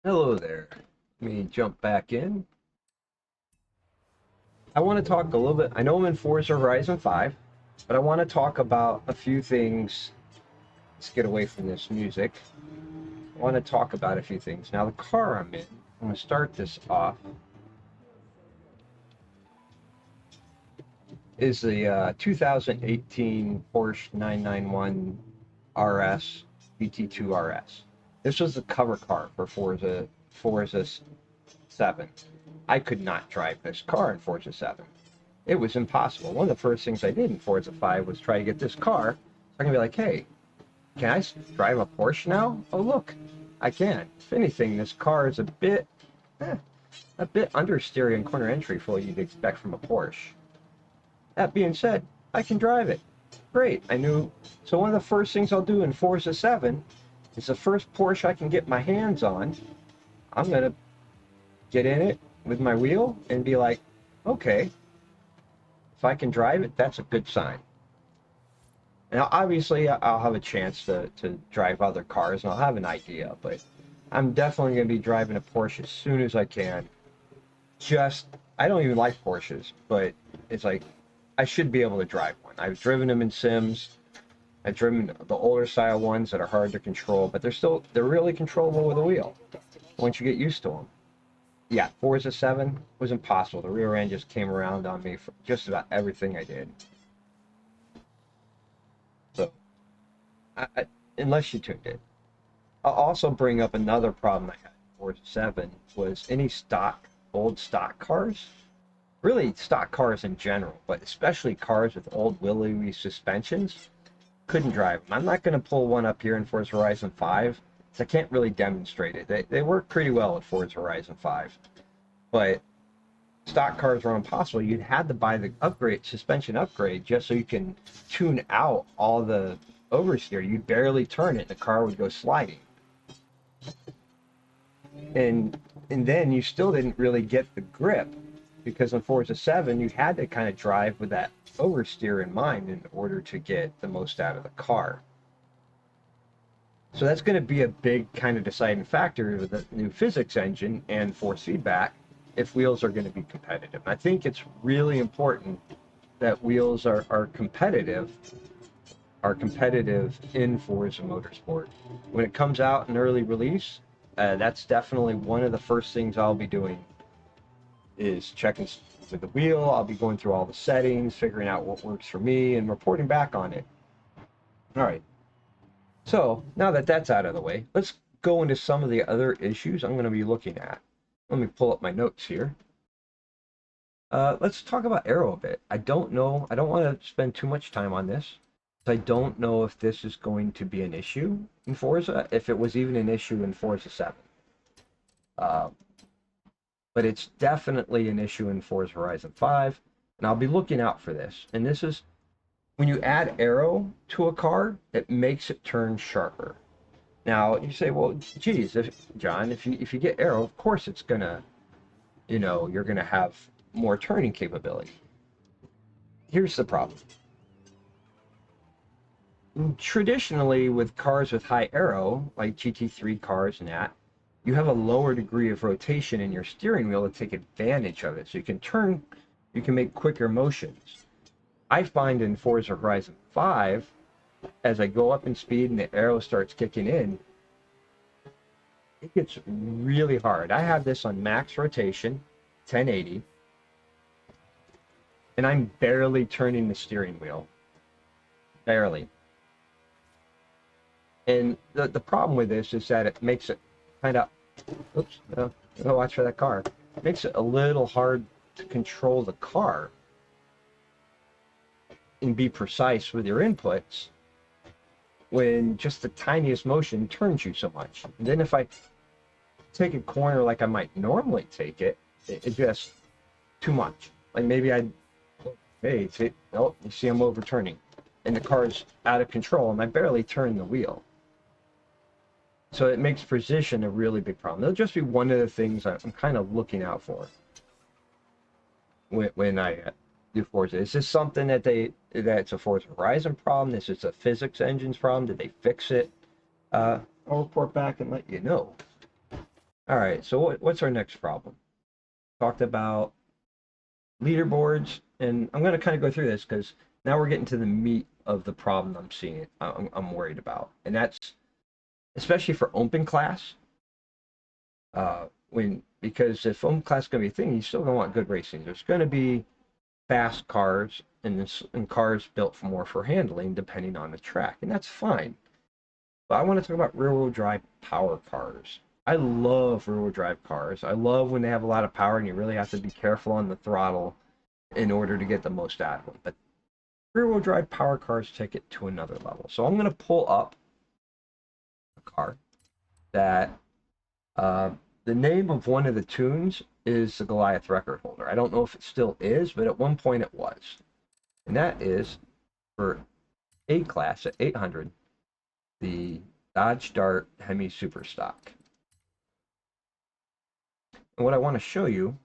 Hello there. Let me jump back in. I want to talk a little bit. I know I'm in Forza Horizon 5, but I want to talk about a few things. Let's get away from this music. I want to talk about a few things. Now, the car I'm in, I'm going to start this off, is the 2018 Porsche 991 RS GT2 RS. This was the cover car for Forza 7. I could not drive this car in Forza 7. It was impossible. One of the first things I did in Forza 5 was try to get this car. So I can be like, hey, can I drive a Porsche now? Oh, look, I can. If anything, this car is a bit understeery and corner entry for what you'd expect from a Porsche. That being said, I can drive it. Great. I knew. So one of the first things I'll do in Forza 7 is the first Porsche I can get my hands on, I'm going to get in it with my wheel and be like, okay, if I can drive it, that's a good sign. Now, obviously, I'll have a chance to drive other cars and I'll have an idea, but I'm definitely going to be driving a Porsche as soon as I can. I don't even like Porsches, but it's like, I should be able to drive one. I've driven them in Sims. I've driven the older style ones that are hard to control, but they're really controllable with a wheel once you get used to them. Yeah, Forza 7 was impossible. The rear end just came around on me for just about everything I did. So, unless you tuned in. I'll also bring up another problem I had in Forza 7 was any old stock cars. Really, stock cars in general, but especially cars with old willowy suspensions. Couldn't drive them. I'm not going to pull one up here in Forza Horizon 5, because I can't really demonstrate it. They work pretty well at Forza Horizon 5. But stock cars are impossible. You'd have to buy the suspension upgrade, just so you can tune out all the oversteer. You'd barely turn it, and the car would go sliding. And then you still didn't really get the grip, because in Forza 7 you had to kind of drive with that oversteer in mind in order to get the most out of the car. So that's going to be a big kind of deciding factor with the new physics engine and force feedback if wheels are going to be competitive. I think it's really important that wheels are competitive in Forza Motorsport. When it comes out in early release, that's definitely one of the first things I'll be doing is checking with the wheel. I'll be going through all the settings, figuring out what works for me, and reporting back on it. All right. So now that that's out of the way, let's go into some of the other issues I'm going to be looking at. Let me pull up my notes here. Let's talk about aero a bit. I don't know. I don't want to spend too much time on this. I don't know if this is going to be an issue in Forza, if it was even an issue in Forza 7. But it's definitely an issue in Forza Horizon 5, and I'll be looking out for this. And this is, when you add aero to a car, it makes it turn sharper. Now, you say, well, geez, John, if you get aero, of course it's gonna, you're gonna have more turning capability. Here's the problem. Traditionally, with cars with high aero, like GT3 cars and that, you have a lower degree of rotation in your steering wheel to take advantage of it. So you can make quicker motions. I find in Forza Horizon 5, as I go up in speed and the aero starts kicking in, it gets really hard. I have this on max rotation, 1080, and I'm barely turning the steering wheel. Barely. And the problem with this is that it makes it kind of, oops, watch for that car. It makes it a little hard to control the car and be precise with your inputs when just the tiniest motion turns you so much. And then if I take a corner like I might normally take it, it's just too much. Like maybe hey, oh, you see I'm overturning. And the car's out of control and I barely turn the wheel. So it makes precision a really big problem. That'll just be one of the things I'm kind of looking out for when I do Forza. Is this something that's a Forza Horizon problem? Is this a physics engine's problem? Did they fix it? I'll report back and let you know. All right, so what's our next problem? Talked about leaderboards, and I'm going to kind of go through this because now we're getting to the meat of the problem I'm seeing, I'm worried about. And that's especially for open class, because if open class is going to be a thing, you still going to want good racing. There's going to be fast cars and cars built for more for handling depending on the track, and that's fine. But I want to talk about rear-wheel drive power cars. I love rear-wheel drive cars. I love when they have a lot of power and you really have to be careful on the throttle in order to get the most out of them. But rear-wheel drive power cars take it to another level. So I'm going to pull up a car that uh, the name of one of the tunes is the Goliath record holder. I don't know if it still is, but at one point it was. And that is for A class at 800, the Dodge Dart Hemi Superstock. And what I want to show you,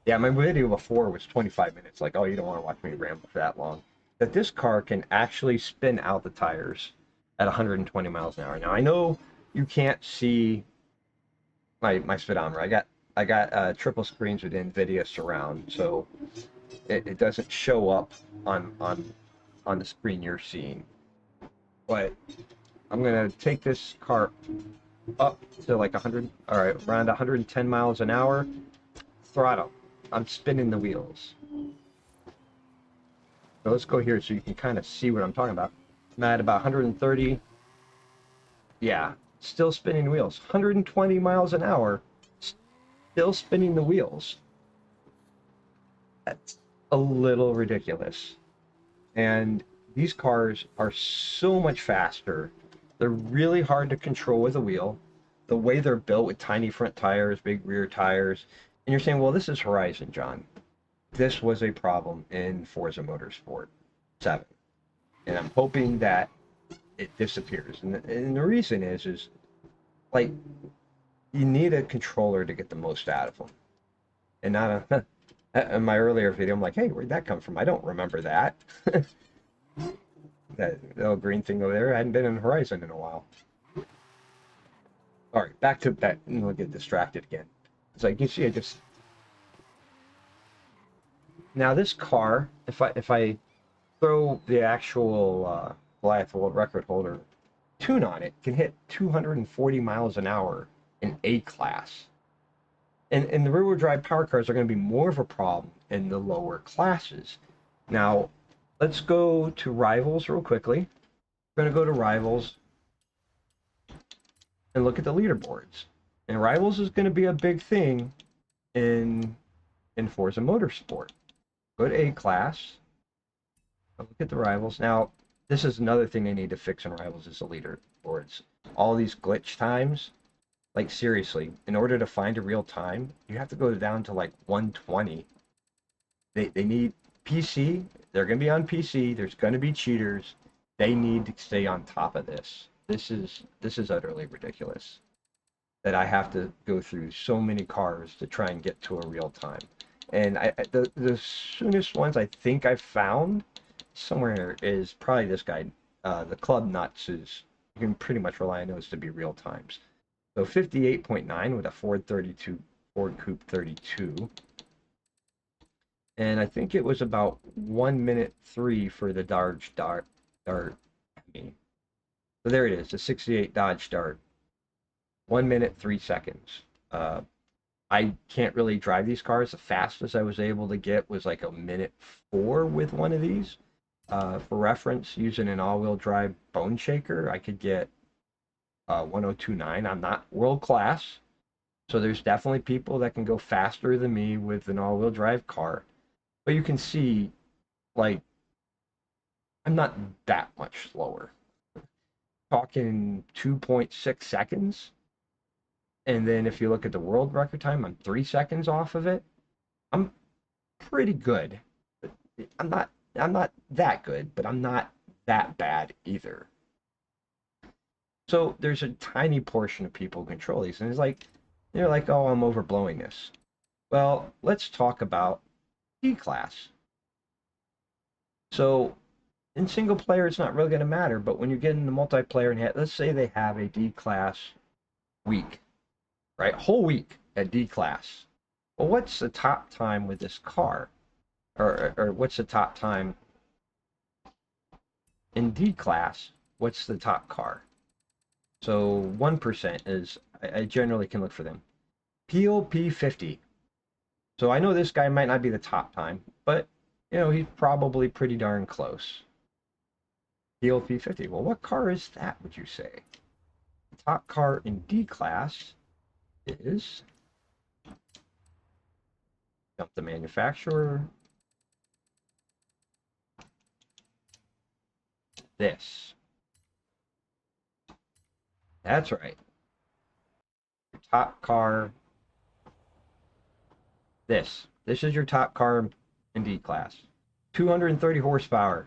yeah, my video before was 25 minutes. Like, oh, you don't want to watch me ramble for that long. That this car can actually spin out the tires at 120 miles an hour. Now, I know you can't see my speedometer. I got triple screens with NVIDIA Surround, so it doesn't show up on the screen you're seeing. But I'm gonna take this car up to like 100, all right, around 110 miles an hour. Throttle. I'm spinning the wheels. So let's go here so you can kind of see what I'm talking about. I'm at about 130. Yeah, still spinning the wheels. 120 miles an hour, still spinning the wheels. That's a little ridiculous. And these cars are so much faster. They're really hard to control with a wheel. The way they're built with tiny front tires, big rear tires. And you're saying, well, this is Horizon, John. This was a problem in Forza Motorsport 7. And I'm hoping that it disappears. And the reason is like, you need a controller to get the most out of them. And not a, in my earlier video, I'm like, hey, where'd that come from? I don't remember that. That little green thing over there, I hadn't been in Horizon in a while. All right, back to that. We'll get distracted again. It's like you see, I just now this car. If I throw the actual Goliath World Record holder tune on it, can hit 240 miles an hour in A class. And the rear-wheel drive power cars are going to be more of a problem in the lower classes. Now, let's go to Rivals real quickly. We're going to go to Rivals and look at the leaderboards. And Rivals is going to be a big thing in Forza Motorsport. Go to A class. Look at the Rivals. Now, this is another thing they need to fix in Rivals is the leaderboards. All these glitch times. Like, seriously, in order to find a real time, you have to go down to like 120. They need PC. They're going to be on PC. There's going to be cheaters. They need to stay on top of this. This is utterly ridiculous that I have to go through so many cars to try and get to a real time. And the soonest ones I think I've found somewhere is probably this guy. The Club Nuts is, you can pretty much rely on those to be real times. So 58.9 with a Ford Coupe 32. And I think it was about 1:03 for the Dodge Dart. So there it is, the 68 Dodge Dart. 1 minute, 3 seconds. I can't really drive these cars. The fastest I was able to get was like 1:04 with one of these. For reference, using an all-wheel drive bone shaker, I could get 1029. I'm not world class, so there's definitely people that can go faster than me with an all-wheel drive car. But you can see, like, I'm not that much slower. Talking 2.6 seconds. And then if you look at the world record time, I'm 3 seconds off of it. I'm pretty good. I'm not that good, but I'm not that bad either. So there's a tiny portion of people who control these, and it's like they're like, oh, I'm overblowing this. Well, let's talk about E class. So In single player, it's not really going to matter, but when you get into multiplayer and let's say they have a D class week, right? Whole week at D class. Well, what's the top time with this car? Or what's the top time in D class? What's the top car? So 1% is, I generally can look for them. PLP50. So I know this guy might not be the top time, but you know, he's probably pretty darn close. PLP50. Well, what car is that, would you say? The top car in D class is, jump the manufacturer, this. That's right. Your top car, this. This is your top car in D class. 230 horsepower.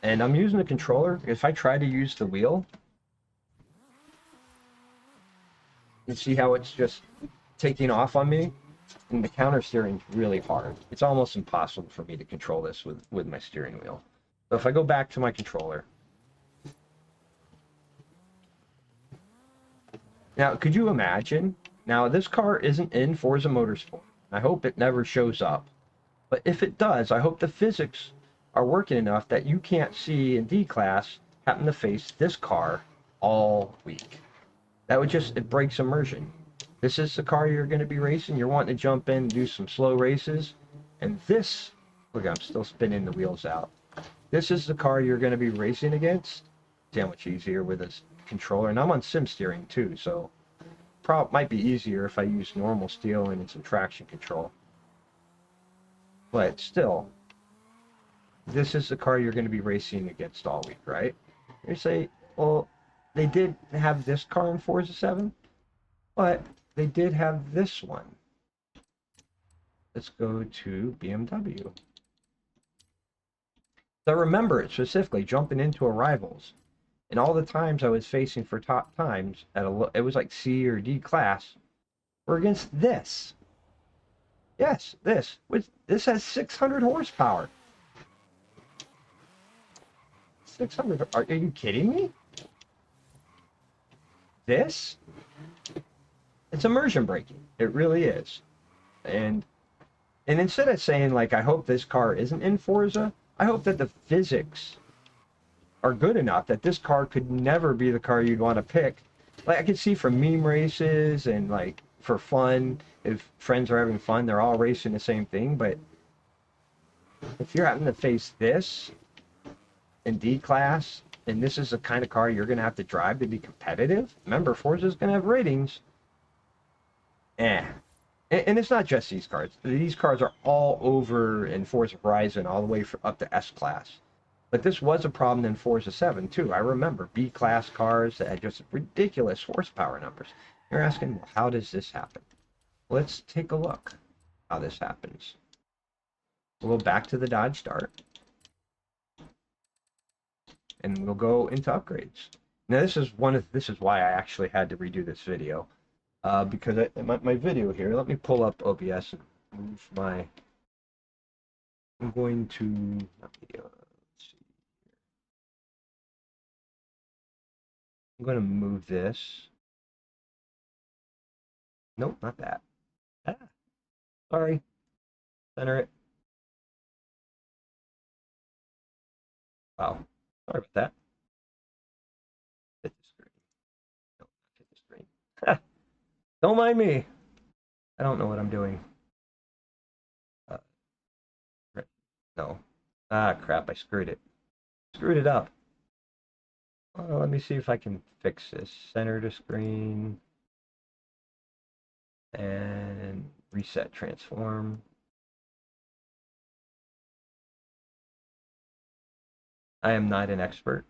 And I'm using the controller. If I try to use the wheel, you see how it's just taking off on me? And the counter steering's really hard. It's almost impossible for me to control this with my steering wheel. So if I go back to my controller. Now, could you imagine? Now, this car isn't in Forza Motorsport. I hope it never shows up. But if it does, I hope the physics are working enough that you can't see in D class happen to face this car all week. That would just, it breaks immersion. This is the car you're going to be racing. You're wanting to jump in and do some slow races. And this, look, I'm still spinning the wheels out. This is the car you're going to be racing against. See how much easier with this controller. And I'm on sim steering too, so might be easier if I use normal steering and some traction control. But still, this is the car you're going to be racing against all week, right? You say, well, they did have this car in Forza 7, but they did have this one. Let's go to BMW. So I remember it specifically jumping into a Rivals, and all the times I was facing for top times at it was like C or D class, were against this. Yes, this has 600 horsepower. 600. Are you kidding me? This? It's immersion braking. It really is. And instead of saying, like, I hope this car isn't in Forza, I hope that the physics are good enough that this car could never be the car you'd want to pick. Like, I could see from meme races and, like, for fun, if friends are having fun, they're all racing the same thing. But if you're having to face this in D class, and this is the kind of car you're going to have to drive to be competitive, remember, Forza's going to have ratings. And it's not just these cars. These cars are all over in Forza Horizon, all the way up to S class. But this was a problem in Forza 7 too. I remember B class cars that had just ridiculous horsepower numbers. You're asking, well, how does this happen? Let's take a look how this happens. We'll go back to the Dodge Dart, and we'll go into upgrades. Now this is why I actually had to redo this video, because my video here. Let me pull up OBS and move my. I'm going to. Let's see. I'm going to move this. Nope, not that. Ah, sorry. Center it. Wow. Sorry about that. Hit the screen. No, not hit the screen. Don't mind me. I don't know what I'm doing. No. Ah, crap. I screwed it. Screwed it up. Well, let me see if I can fix this. Center the screen. And reset transform. I am not an expert.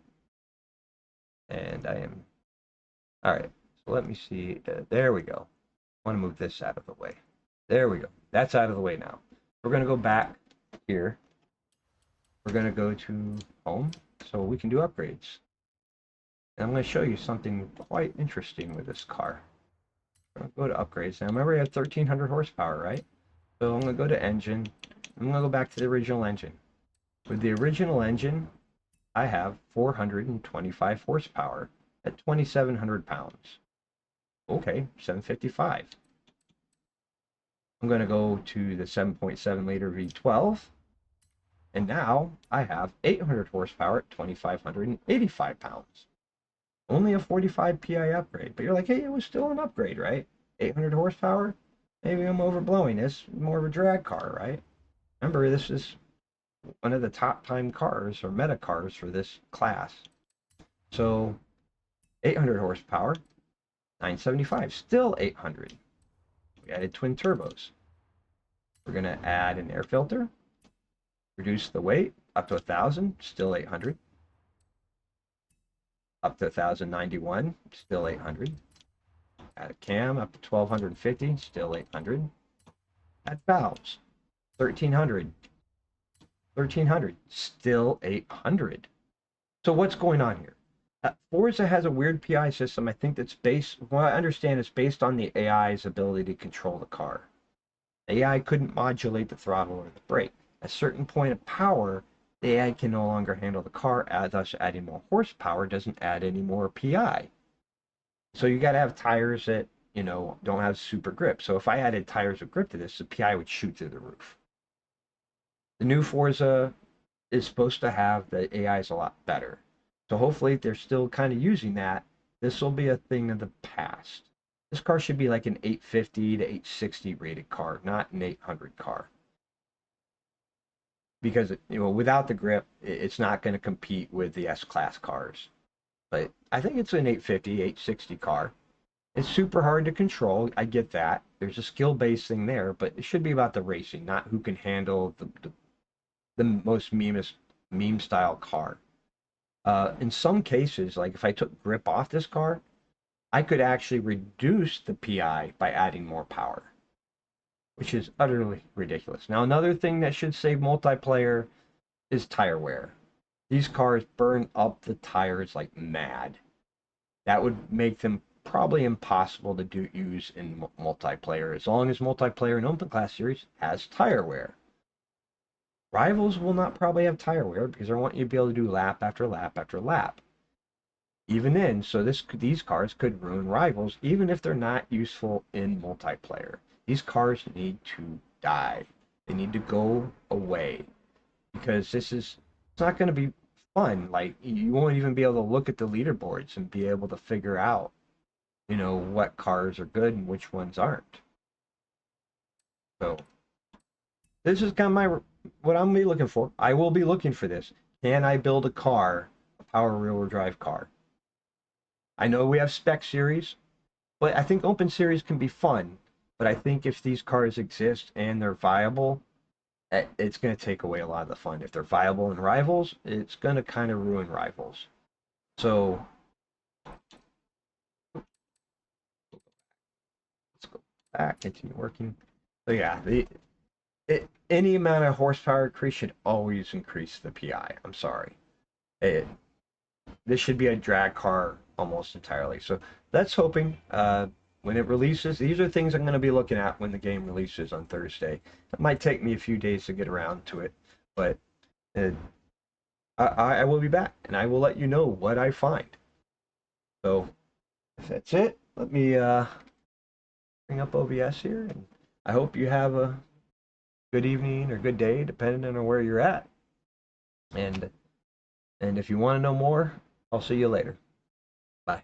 And I am. All right. So let me see. There we go. I want to move this out of the way. There we go. That's out of the way now. We're going to go back here. We're going to go to home so we can do upgrades. And I'm going to show you something quite interesting with this car. I'll go to upgrades. Now remember, I have 1300 horsepower, right? So I'm going to go to engine. I'm going to go back to the original engine. With the original engine, I have 425 horsepower at 2,700 pounds. Okay, 755. I'm going to go to the 7.7 liter V12. And now I have 800 horsepower at 2,585 pounds. Only a 45 PI upgrade. But you're like, hey, it was still an upgrade, right? 800 horsepower? Maybe I'm overblowing this. More of a drag car, right? Remember, this is one of the top time cars or meta cars for this class. So 800 horsepower, 975, still 800. We added twin turbos. We're going to add an air filter, reduce the weight up to 1,000, still 800. Up to 1,091, still 800. Add a cam up to 1,250, still 800. Add valves, 1,300. 1,300, still 800. So what's going on here? Forza has a weird PI system. I think that's based, what I understand, is based on the AI's ability to control the car. The AI couldn't modulate the throttle or the brake. At a certain point of power, the AI can no longer handle the car, thus adding more horsepower doesn't add any more PI. So you got to have tires that, don't have super grip. So if I added tires with grip to this, the PI would shoot through the roof. The new Forza is supposed to have the AI is a lot better. So hopefully they're still kind of using that. This will be a thing of the past. This car should be like an 850 to 860 rated car, not an 800 car. Because without the grip, it's not going to compete with the S-Class cars. But I think it's an 850, 860 car. It's super hard to control. I get that. There's a skill-based thing there, but it should be about the racing, not who can handle the most meme-style car. In some cases, like if I took grip off this car, I could actually reduce the PI by adding more power, which is utterly ridiculous. Now, another thing that should save multiplayer is tire wear. These cars burn up the tires like mad. That would make them probably impossible to use in multiplayer, as long as multiplayer in open class series has tire wear. Rivals will not probably have tire wear because I want you to be able to do lap after lap after lap. Even then, so these cars could ruin Rivals, even if they're not useful in multiplayer. These cars need to die. They need to go away because it's not going to be fun. Like, you won't even be able to look at the leaderboards and be able to figure out, what cars are good and which ones aren't. So this is kind of what I'm gonna be looking for. I will be looking for this. Can I build a car, a power rear-wheel drive car? I know we have spec series, but I think open series can be fun. But I think if these cars exist and they're viable, it's going to take away a lot of the fun. If they're viable in Rivals, it's going to kind of ruin Rivals. So let's go back, continue working. So yeah, any amount of horsepower increase should always increase the PI. I'm sorry. This should be a drag car almost entirely. So that's hoping when it releases. These are things I'm going to be looking at when the game releases on Thursday. It might take me a few days to get around to it, but I will be back and I will let you know what I find. So if that's it, let me bring up OBS here, and I hope you have a good evening or good day, depending on where you're at. And if you want to know more, I'll see you later. Bye.